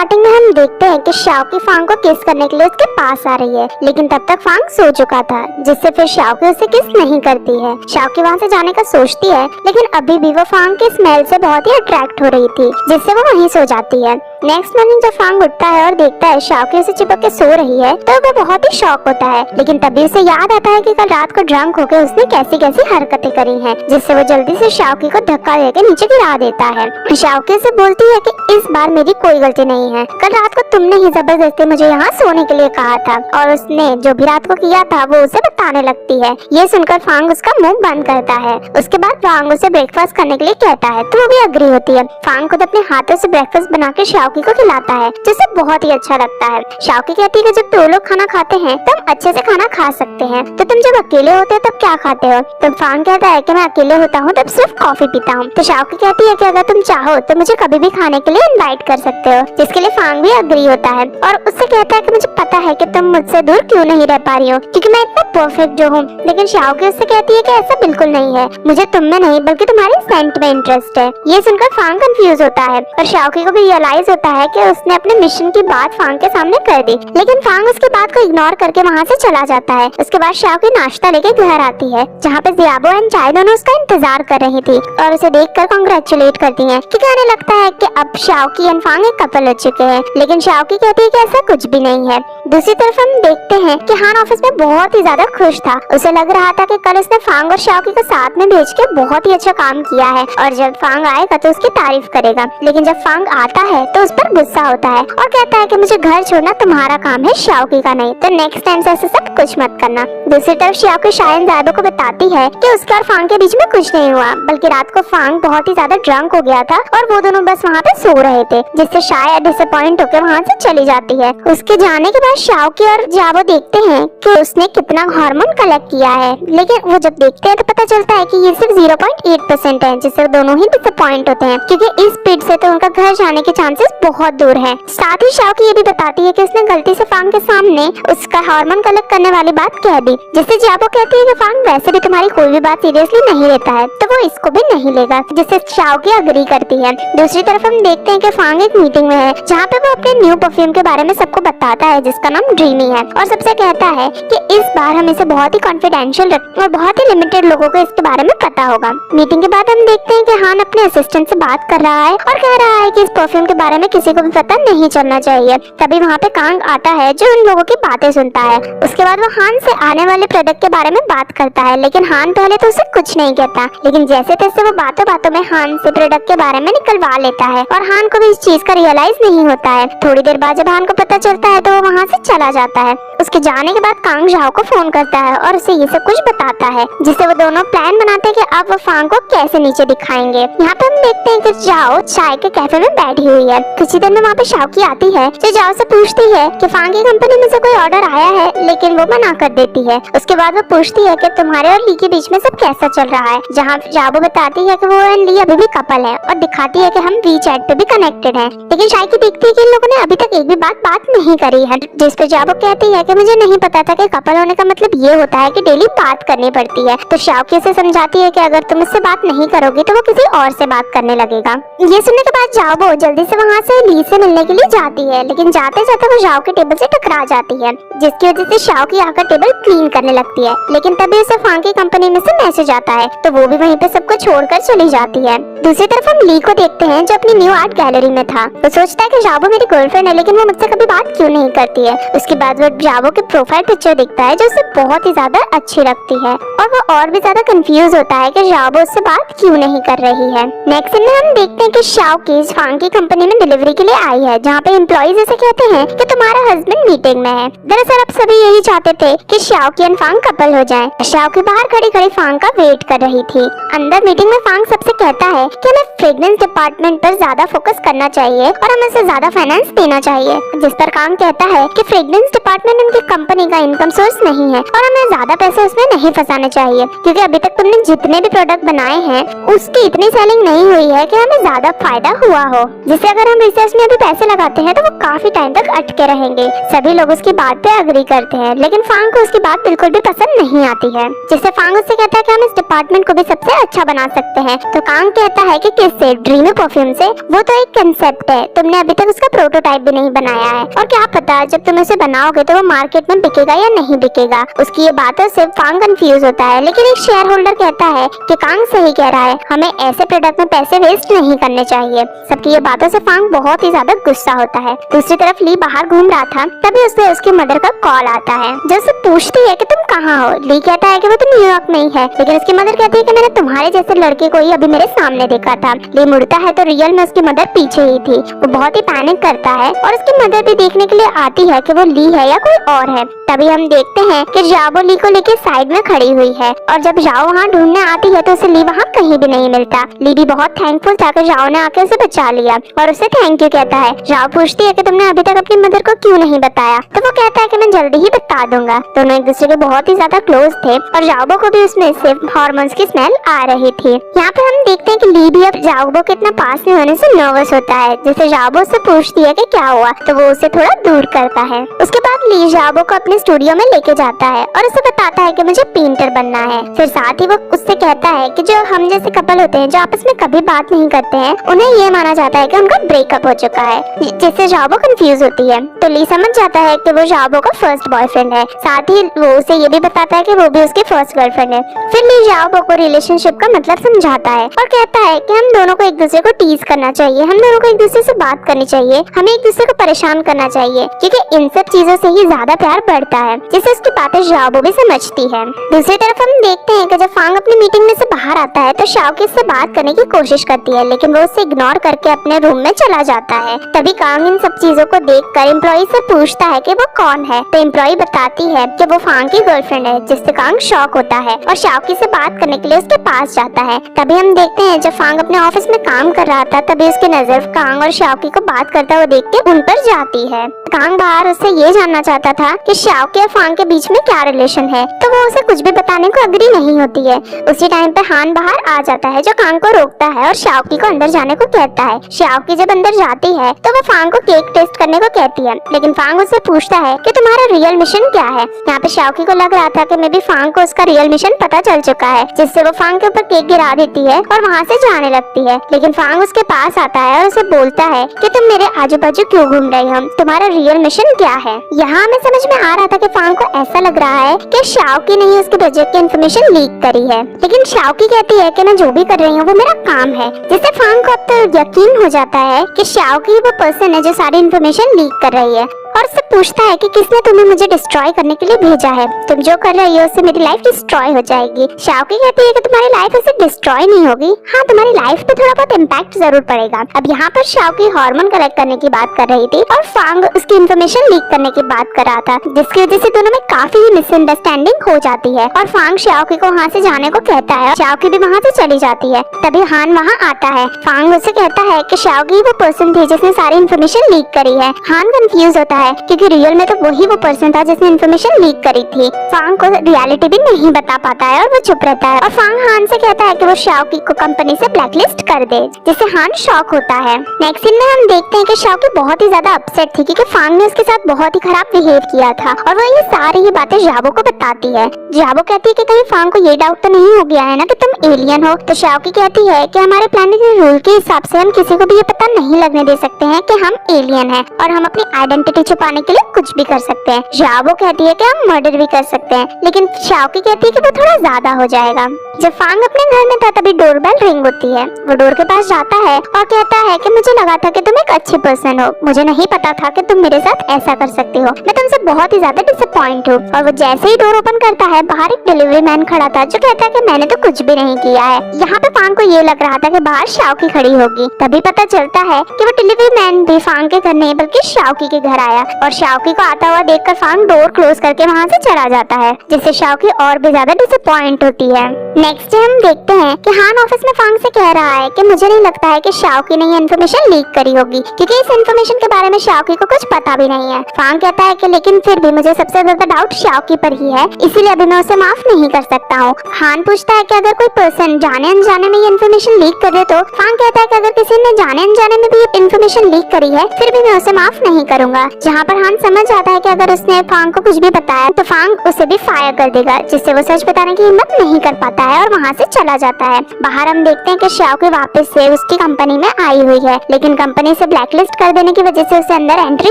Starting में हम देखते हैं कि शाओकी फांग को किस करने के लिए उसके पास आ रही है, लेकिन तब तक फांग सो चुका था, जिससे फिर शाओकी उसे किस नहीं करती है। शाओकी वहाँ से जाने का सोचती है, लेकिन अभी भी वो फांग के स्मेल से बहुत ही अट्रैक्ट हो रही थी, जिससे वो वहीं सो जाती है। नेक्स्ट मॉर्निंग जब फांग उठता है और देखता है शाओकी उसे चिपक के सो रही है, तो वो बहुत ही शॉक होता है। लेकिन तभी उसे याद आता है कि कल रात को ड्रंक होकर उसने कैसी कैसी हरकतें करी हैं, जिससे वो जल्दी से शाओकी को धक्का देकर नीचे गिरा देता है। शाओकी से बोलती है कि इस बार मेरी कोई गलती नहीं है, कल रात को तुमने ही जबरदस्ती मुझे यहाँ सोने के लिए कहा था, और उसने जो भी रात को किया था वो उसे बताने लगती है। ये सुनकर फांग उसका मुंह बंद करता है। उसके बाद फांग उसे ब्रेकफास्ट करने के लिए कहता है, तो वो भी अग्री होती है। फांग खुद अपने हाथों से ब्रेकफास्ट बना के शाओकी को खिलाता है, जिसे बहुत ही अच्छा लगता है। शाओकी कहती है कि जब दो लोग खाना खाते हैं तब अच्छे से खाना खा सकते हैं, तो तुम जब अकेले होते हो तब क्या खाते हो? तब फांग कहता है कि मैं अकेले होता हूँ तब सिर्फ कॉफी पीता हूँ। तो शाओकी कहती है कि अगर तुम चाहो तो मुझे कभी भी खाने के लिए इनवाइट कर सकते हो, जिसके लिए फांग भी अग्री होता है और उससे कहता है कि मुझे पता है कि तुम मुझसे दूर क्यों नहीं रह पा रही हो, क्योंकि मैं इतना परफेक्ट जो हूँ। लेकिन शाओकी उससे कहती है कि ऐसा बिल्कुल नहीं है, मुझे तुम में नहीं बल्कि तुम्हारे सेंट में इंटरेस्ट है। ये सुनकर फांग कंफ्यूज होता है और शाओकी को भी रियलाइज होता है कि उसने अपने मिशन की बात फांग के सामने कर दी, लेकिन फांग उसकी बात को इग्नोर करके वहाँ से चला जाता है। उसके बाद शाओकी नाश्ता लेके घर आती है, जहाँ पे जियाबो एंड चाय दोनों उसका इंतजार कर रही थी और उसे देखकर कांग्रेचुलेट करती हैं, क्योंकि उन्हें लगता है कि अब शाओकी एंड फांग एक कपल हो चुके हैं। लेकिन शाओकी कहती है कि ऐसा कुछ भी नहीं है। दूसरी तरफ हम देखते हैं कि हान ऑफिस में बहुत ही ज्यादा खुश था। उसे लग रहा था कि कल उसने फांग और शाओकी को साथ में भेज के बहुत ही अच्छा काम किया है और जब फांग आएगा तो उसकी तारीफ करेगा। लेकिन जब फांग आता है तो उस पर गुस्सा होता है और कहता है कि मुझे घर छोड़ना तुम्हारा काम है, शाओकी का नहीं, तो नेक्स्ट टाइम से ऐसा सब कुछ मत करना। दूसरी तरफ शाओकी शायन ज़ायबो को बताती है कि उसके और फांग के बीच में कुछ नहीं हुआ, बल्कि रात को फांग बहुत ही ज्यादा ड्रंक हो गया था और वो दोनों बस वहाँ पे सो रहे थे, जिससे शायद डिसअपॉइंट होकर वहाँ से चली जाती है। उसके जाने के बाद शाओकी और ज़ायबो देखते हैं कि उसने कितना हार्मोन कलेक्ट किया है, लेकिन वो जब देखते हैं तो पता चलता है कि ये सिर्फ 0.8% है, जिससे दोनों ही डिसअपॉइंट होते हैं, क्योंकि इस स्पीड से तो उनका घर जाने के चांसेस बहुत दूर है। साथ ही शाओकी ये भी बताती है कि उसने गलती से फांग के सामने उसका हार्मोन कलेक्ट करने वाली बात कह दी, जिससे ज़ायबो कहती है कि फांग वैसे भी तुम्हारी कोई भी बात सीरियसली नहीं लेता है, तो वो इसको भी नहीं लेगा, जिससे शाओकी अग्री करती है। दूसरी तरफ हम देखते हैं कि फांग एक मीटिंग में है, जहाँ पे वो अपने न्यू परफ्यूम के बारे में सबको बताता है, जिसका नाम ड्रीमी है, और सबसे कहता है कि इस बार हम इसे बहुत ही कॉन्फिडेंशियल रखें और बहुत ही लिमिटेड लोगों को इसके बारे में पता होगा। मीटिंग के बाद हम देखते हैं कि हान अपने असिस्टेंट से बात कर रहा है और कह रहा है कि इस परफ्यूम के बारे में किसी को भी पता नहीं चलना चाहिए। तभी वहाँ पे कांग आता है जो उन लोगों की बातें सुनता है। उसके बाद वो हान से आने वाले प्रोडक्ट के बारे में बात करता है, लेकिन हान पहले तो उसे कुछ नहीं कहता, लेकिन जैसे तैसे वो बातों बातों में हान से प्रोडक्ट के बारे में निकलवा लेता है और हान को भी इस चीज का रियलाइज नहीं होता है। थोड़ी देर बाद जब हान को पता चलता है तो वो वहाँ से चला जाता है। उसके जाने के बाद कांग झाओ को फोन करता है और उसे ये सब कुछ बताता है, जिससे वो दोनों प्लान बनाते हैं कि अब वो फांग को कैसे नीचे दिखाएंगे। यहाँ पे हम देखते हैं कि झाओ चाय के कैफे में बैठी हुई है। कुछ ही देर में वहाँ पे शाओकी आती है जो झाओ से पूछती है कि फांग की कंपनी में से कोई ऑर्डर आया है, लेकिन वो मना कर देती है। उसके बाद वो पूछती है कि तुम्हारे और ली के बीच में सब कैसा चल रहा है, जहाँ झाओ बताती है कि वो और ली अभी भी कपल है और दिखाती है कि हम वीचैट पे भी कनेक्टेड हैं। लेकिन शायकी देखती है कि इन लोगों ने अभी तक एक भी बात नहीं करी है, जिस पे झाओ कहती है कि मुझे नहीं पता था कि कपल होने का मतलब ये होता है कि डेली बात करनी पड़ती है। तो शाओकी से समझाती है कि अगर तुम मुझसे बात नहीं करोगी तो वो किसी और से बात करने लगेगा। ये सुनने के बाद झाओ जल्दी से वहाँ से ली से मिलने के लिए जाती है, लेकिन जाते जाते वो झाओ के टेबल से टकरा जाती है, जिसकी वजह से शाओकी आकर टेबल क्लीन करने लगती है। लेकिन तभी उसे फांग की कंपनी में से मैसेज आता है, तो वो भी वहीं पे सबको छोड़कर चली जाती है। दूसरी तरफ हम ली को देखते हैं जो अपनी न्यू आर्ट गैलरी में था। वो सोचता है कि झाओ मेरी गर्लफ्रेंड है, लेकिन वो मुझसे कभी बात क्यों नहीं करती है। उसके बाद वो झाओ के प्रोफाइल पिक्चर दिखता है जो उसे बहुत ही ज्यादा अच्छी लगती है और वो और भी ज्यादा कंफ्यूज होता है कि झाओ उससे बात क्यों नहीं कर रही है। नेक्स्ट सीन में हम देखते हैं कि शाओकी फांग की कंपनी में डिलीवरी के लिए आई है, जहाँ पे एम्प्लॉइज ऐसे कहते हैं कि तुम्हारा हस्बैंड मीटिंग में है। दरअसल अब सभी यही चाहते थे कि शाओकी और फांग कपल हो जाएं। शाओकी बाहर खड़ी खड़ी फांग का वेट कर रही थी। अंदर मीटिंग में फांग सबसे कहता है कि हमें फ्रेग्रेंस डिपार्टमेंट पर ज्यादा फोकस करना चाहिए और हमें उसे ज्यादा फाइनेंस देना चाहिए, जिस पर कांग कहता है कि फ्रेग्रेंस डिपार्टमेंट उनकी कंपनी का इनकम सोर्स नहीं है और हमें ज्यादा पैसे उसमें नहीं फंसाने चाहिए, क्योंकि अभी तक तुमने जितने भी प्रोडक्ट बनाए हैं उसकी इतनी सेलिंग नहीं हुई है कि हमें ज्यादा फायदा हुआ हो, जिससे अगर हम रिसर्च में अभी पैसे लगाते हैं तो वो काफी टाइम तक अटके रहेंगे। सभी लोग उसकी बात पे अग्री करते हैं, लेकिन फांग को उसकी बात बिल्कुल भी पसंद नहीं आती है, जिससे फांग उससे कहता है कि हम इस डिपार्टमेंट को भी सबसे अच्छा बना सकते हैं। तो कांग कहता है कि किससे? ड्रीमी परफ्यूम से। वो तो एक कंसेप्ट है, तुमने अभी तक उसका प्रोटोटाइप भी नहीं बनाया है, और क्या पता जब तुम उसे बनाओगे तो वो मार्केट में बिकेगा या नहीं बिकेगा। उसकी ये बातों से फांग कंफ्यूज होता है, लेकिन एक शेयर होल्डर कहता है कि कांग सही कह रहा है, हमें ऐसे प्रोडक्ट में पैसे वेस्ट नहीं करने चाहिए। सबकी ये बातों से फांग बहुत ही ज्यादा गुस्सा होता है। दूसरी तरफ ली बाहर घूम रहा था, तभी उसे उसकी मदर का कॉल आता है जो उसे पूछती है कि तुम कहाँ हो। ली कहता है कि वो तो न्यूयॉर्क में ही है, लेकिन उसकी मदर कहती है कि मैंने तुम्हारे जैसे लड़के को ही अभी मेरे सामने देखा था। ली मुड़ता है तो रियल में उसकी मदर पीछे ही थी। वो बहुत ही पैनिक करता है और उसकी मदर भी देखने के लिए आती है कि वो ली है या कोई और है। तभी हम देखते हैं कि जाओ ली को लेके साइड में खड़ी हुई है, और जब जाओ वहाँ ढूंढने आती है तो उसे ली वहाँ कहीं भी नहीं मिलता। ली भी बहुत थैंकफुल था कि जाओ ने आके उसे बचा लिया और उसे थैंक यू कहता है। जाओ पूछती है कि तुमने अभी तक अपनी मदर को क्यों नहीं बताया, तो वो कहता है कि मैं जल्दी ही बता दूंगा। दोनों एक दूसरे के बहुत ही ज्यादा क्लोज थे और जाओबो को भी उसमें से हार्मोन्स की स्मेल आ रही थी। यहाँ पे हम देखते हैं कि ली भी अब जाओबो के इतना पास नहीं होने से नर्वस होता है, जिससे जाओबो से पूछती है कि क्या हुआ, तो वो उसे थोड़ा दूर करता है। उसके बाद ली जाओबो को अपने स्टूडियो में लेके जाता है और उसे बताता है कि मुझे पेंटर बनना है। फिर साथ ही वो उससे कहता है कि जो हम जैसे कपल होते हैं जो आपस में कभी बात नहीं करते हैं, उन्हें ये माना जाता है कि उनका ब्रेकअप हो चुका है, जिससे जाओबो कंफ्यूज होती है। तो ली समझ जाता है कि वो जाओबो का फर्स्ट बॉयफ्रेंड है। साथ ही वो उसे ये भी बताता है कि वो भी उसकी फर्स्ट गर्लफ्रेंड है। फिर ली जाओबो को रिलेशनशिप का मतलब समझाता है और कहता है कि हम दोनों को एक दूसरे को टीज करना चाहिए, हम दोनों को एक दूसरे से बात करनी चाहिए, हमें एक दूसरे को परेशान करना चाहिए, क्योंकि इन सब चीजों से ही ज्यादा प्यार बढ़ता है, जिसे उसकी बातें जाओबो भी समझती है। दूसरी तरफ हम देखते हैं कि जब फांग अपनी मीटिंग में से बाहर आता है तो शाओकी से बात करने की कोशिश करती है, लेकिन वो उसे इग्नोर करके अपने रूम में चला जाता है। तभी कांग इन सब चीजों को देखकर एम्प्लॉय से पूछता है कि वो कौन है, तो एम्प्लॉय बताती है कि वो फांग की गर्लफ्रेंड है, जिससे कांग शॉक होता है और शाओकी से बात करने के लिए उसके पास जाता है। तभी हम देखते हैं जब फांग अपने ऑफिस में काम कर रहा था, तभी उसकी नजर कांग और शाओकी को बात करता हुआ देख के उन पर जाती है। कांग बाहर उससे ये जानना चाहता था कि शाओकी और फांग के बीच में क्या रिलेशन है, तो वो उसे कुछ भी बताने को अग्री नहीं होती है। उसी टाइम पे हान बाहर आ जाता है जो कांग को रोकता है और शाओकी को अंदर जाने को कहता है। शाओकी जब अंदर जाती है तो वो फांग को केक टेस्ट करने को कहती है, लेकिन फांग उससे पूछता है कि तुम्हारा रियल मिशन क्या है। यहाँ पे शाओकी को लग रहा था कि मे बी फांग को उसका रियल मिशन पता चल चुका है, जिससे वो फांग के ऊपर केक गिरा देती है और वहाँ से जाने लगती है। लेकिन फांग उसके पास आता है और उसे बोलता है कि तुम मेरे आजू बाजू क्यों घूम रही हो, तुम्हारा रियल मिशन क्या है। यहाँ हमें समझ में आ रहा था कि फांग को ऐसा लग रहा है कि शाओकी ने उसके प्रोजेक्ट की इन्फॉर्मेशन लीक करी है, लेकिन शाओकी कहती है कि मैं जो भी कर रही हूँ वो मेरा काम है, जिससे फांग को अब तो यकीन हो जाता है कि शाओकी वो पर्सन है जो सारी इन्फॉर्मेशन लीक कर रही है, और उससे पूछता है कि किसने तुम्हें मुझे डिस्ट्रॉय करने के लिए भेजा है, तुम जो कर रही हो उससे मेरी लाइफ डिस्ट्रॉय हो जाएगी। शाओकी कहती है कि तुम्हारी लाइफ उससे डिस्ट्रॉय नहीं होगी, हाँ तुम्हारी लाइफ पे थोड़ा बहुत इम्पैक्ट जरूर पड़ेगा। अब यहाँ पर शाओकी हार्मोन कलेक्ट करने की बात कर रही थी और फांग उसकी इन्फॉर्मेशन लीक करने की बात कर रहा था, जिसकी वजह से दोनों में काफी ही मिसअंडरस्टैंडिंग हो जाती है और फांग शाओकी को वहाँ से जाने को कहता है और शाओकी भी वहाँ से चली जाती है। तभी हान वहाँ आता है। फांग उससे कहता है कि शाओकी वो पर्सन थी जिसने सारी इन्फॉर्मेशन लीक करी है। हान कंफ्यूज होता है क्योंकि रियल में तो वही वो पर्सन था जिसने इन्फॉर्मेशन लीक करी थी। फांग को रियलिटी भी नहीं बता पाता है और वो चुप रहता है, और फांग हान से कहता है कि वो शाओकी को कंपनी से ब्लैकलिस्ट कर दे, जिससे हान शॉक होता है। नेक्स्ट सीन में हम देखते हैं कि शाओकी बहुत ही ज्यादा अपसेट थी क्योंकि फांग ने उसके साथ बहुत ही खराब बिहेव किया था, और वो ये सारी ही बातें जाबो को बताती है। जाबो कहती है कि कहीं फांग को ये डाउट तो नहीं हो गया है ना कि तुम एलियन हो, तो शाओकी कहती है कि हमारे प्लेनेट के रूल के हिसाब से हम किसी को भी ये पता नहीं लगने दे सकते हैं कि हम एलियन हैं, और हम अपनी आइडेंटिटी छुपाने के लिए कुछ भी कर सकते हैं। जाबो कहती है कि हम मर्डर भी कर सकते हैं, लेकिन शाओकी कहती है कि वो थोड़ा ज्यादा हो जाएगा। जब फांग अपने घर में था तभी डोरबेल रिंग होती है। वो डोर के पास जाता है और कहता है कि मुझे लगा था कि तुम एक अच्छी पर्सन हो, मुझे नहीं पता था कि तुम मेरे साथ ऐसा कर सकते हो, मैं तुमसे बहुत ही ज्यादा डिसअपॉइंट हूँ। और वो जैसे ही डोर ओपन करता है बाहर एक डिलीवरी मैन खड़ा था जो कहता है कि मैंने तो कुछ भी नहीं किया है। यहाँ पे फांग को ये लग रहा था कि बाहर शाओकी खड़ी होगी, तभी पता चलता है कि वो डिलीवरी मैन भी फांग के घर नहीं बल्कि शाओकी के घर आया, और शाओकी को आता हुआ देखकर फांग डोर क्लोज करके वहाँ से चला जाता है, जिससे शाओकी और भी ज्यादा डिसअपॉइंट होती है। नेक्स्ट डे हम देखते हैं कि हान ऑफिस में फांग से कह रहा है कि मुझे नहीं लगता है कि शाओकी ने ये इन्फॉर्मेशन लीक करी होगी, क्योंकि इस इन्फॉर्मेशन के बारे में शाओकी को कुछ पता भी नहीं है। फांग कहता है कि लेकिन फिर भी मुझे सबसे ज्यादा डाउट शाओकी पर ही है, इसीलिए अभी मैं उसे माफ नहीं कर सकता हूँ। हान पूछता है कि अगर कोई पर्सन जाने अनजाने में ये इन्फॉर्मेशन लीक कर दे, तो फांग कहता है कि अगर किसी ने जाने अनजाने में भी ये इन्फॉर्मेशन लीक करी है फिर भी मैं उसे माफ नहीं करूंगा। जहाँ पर हान समझ समझ जाता है कि अगर उसने फांग को कुछ भी बताया तो फांग उसे भी फायर कर देगा, जिससे वो सच बताने की हिम्मत नहीं कर पाता है और वहाँ से चला जाता है। बाहर हम देखते हैं कि शाओकी वापस से उसकी कंपनी में आई हुई है, लेकिन कंपनी से ब्लैकलिस्ट कर देने की वजह से उसे अंदर एंट्री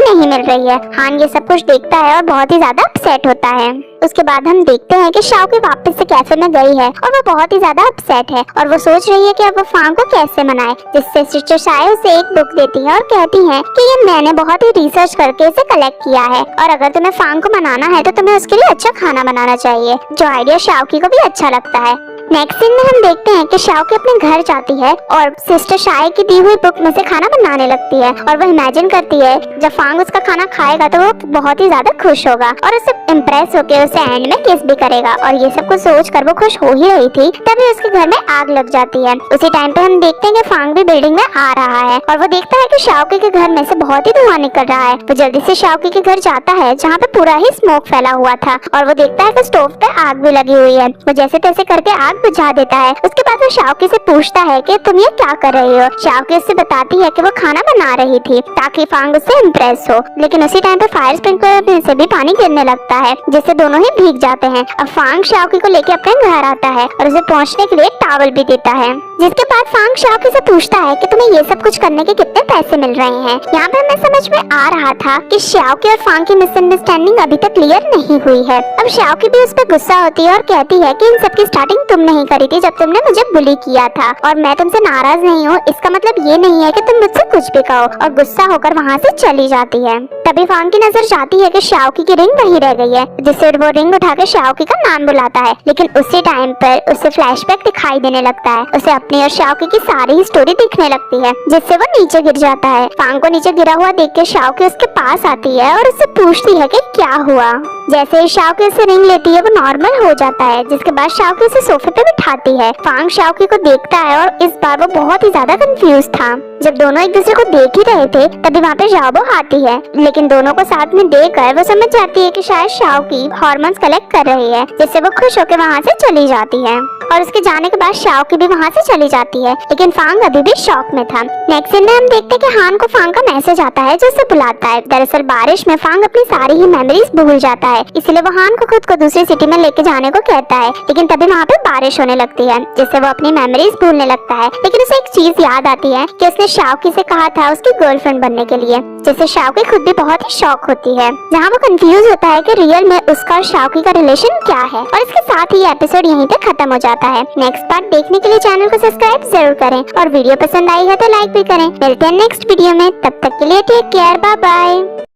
नहीं मिल रही है। हान ये सब कुछ देखता है और बहुत ही ज्यादा अपसेट होता है। उसके बाद हम देखते हैं कि शाओकी वापस से कैफे में गई है और वो बहुत ही ज्यादा अपसेट है और वो सोच रही है कि अब वो फांग को कैसे मनाए, जिससे सिस्टर साय उसे एक बुक देती है और कहती है कि ये मैंने बहुत ही रिसर्च करके इसे कलेक्ट किया है और अगर तुम्हें फांग को मनाना है तो तुम्हें उसके लिए अच्छा खाना बनाना चाहिए, जो आइडिया शाओकी को भी अच्छा लगता है। नेक्स्ट सीन में हम देखते हैं कि शाओकी अपने घर जाती है और सिस्टर शाय की दी हुई बुक में से खाना बनाने लगती है और वो इमेजिन करती है जब फांग उसका खाना खाएगा तो वो बहुत ही ज्यादा खुश होगा और उसे इम्प्रेस होकर उसे एंड में किस भी करेगा। और ये सब कुछ सोच कर वो खुश हो ही रही थी तभी उसके घर में आग लग जाती है। उसी टाइम पे हम देखते हैं कि फांग भी बिल्डिंग में आ रहा है और वो देखता है कि शाओकी के घर में से बहुत ही धुआं निकल रहा है। वो जल्दी से शाओकी के घर जाता है जहाँ पे पूरा ही स्मोक फैला हुआ था और वो देखता है कि स्टोव पे आग भी लगी हुई है। वो जैसे तैसे करके आग बुझा देता है। उसके बाद वो शाओकी से पूछता है कि तुम ये क्या कर रही हो। शाओकी उससे बताती है कि वो खाना बना रही थी ताकि फांग उससे इम्प्रेस हो, लेकिन उसी टाइम पे फायर स्प्रिंकलर से भी पानी गिरने लगता है जिससे दोनों ही भीग जाते हैं। अब फांग शाओकी को लेके अपने घर आता है और उसे पहुंचने के लिए टॉवल भी देता है, जिसके बाद फांग शाओकी से पूछता है कि तुम्हें ये सब कुछ करने के कितने पैसे मिल रहे हैं। यहाँ पे हमें समझ में आ रहा था कि शाओकी और फांग की मिसअंडरस्टैंडिंग अभी तक क्लियर नहीं हुई है। अब शाओकी भी उस पर गुस्सा होती है और कहती है कि इन सब की स्टार्टिंग तुम नहीं करी थी जब तुमने मुझे बुली किया था और मैं तुमसे नाराज नहीं हूँ, इसका मतलब ये नहीं है कि तुम मुझसे कुछ भी कहो, और गुस्सा होकर वहाँ से चली जाती है। तभी फांग की नजर जाती है कि शाओकी की रिंग वहीं रह गई है, जिससे वो रिंग उठाकर शाओकी का नाम बुलाता है, लेकिन उसी टाइम पर उसे फ्लैशबैक दिखाई देने लगता है। उसे अपनी और शाओकी की सारी ही स्टोरी दिखने लगती है, जिससे वो नीचे गिर जाता है। फांग को नीचे गिरा हुआ देख के शाओकी उसके पास आती है और उससे पूछती है कि क्या हुआ। जैसे ही शाओकी उसे रिंग लेती है वो नॉर्मल हो जाता है, जिसके बाद शाओकी उसे सोफे पे बिठाती है। फांग शाओकी को देखता है और इस बार वो बहुत ही ज्यादा कंफ्यूज था। जब दोनों एक दूसरे को देख ही रहे थे तभी वहाँ पे जाओबो आती है, लेकिन दोनों को साथ में देखकर वो समझ जाती है कि शायद शाओकी हार्मोन्स कलेक्ट कर रही है, जिससे वो खुश होकर वहाँ से चली जाती है। और उसके जाने के बाद शाओकी भी वहाँ से चली जाती है, लेकिन फांग अभी भी शॉक में था। नेक्स्ट सीन में हम देखते हैं कि हान को फांग का मैसेज आता है जो उसे बुलाता है। दरअसल बारिश में फांग अपनी सारी ही मेमोरीज भूल जाता है, इसलिए वो हान को खुद को दूसरी सिटी में लेके जाने को कहता है, लेकिन तभी वहाँ पे बारिश होने लगती है जिससे वो अपनी मेमोरीज भूलने लगता है। लेकिन उसे एक चीज याद आती है कि उसने शाओकी से कहा था उसकी गर्लफ्रेंड बनने के लिए, जिससे शाओकी खुद भी बहुत ही शॉक होती है, जहाँ वो कंफ्यूज होता है कि रियल में उसका और शाओकी का रिलेशन क्या है। और इसके साथ ही एपिसोड यहीं पे खत्म हो जाता है। नेक्स्ट पार्ट देखने के लिए चैनल को सब्सक्राइब जरूर करें और वीडियो पसंद आई है तो लाइक भी करें। मिलते हैं नेक्स्ट वीडियो में, तब तक के लिए टेक केयर, बाय बाय।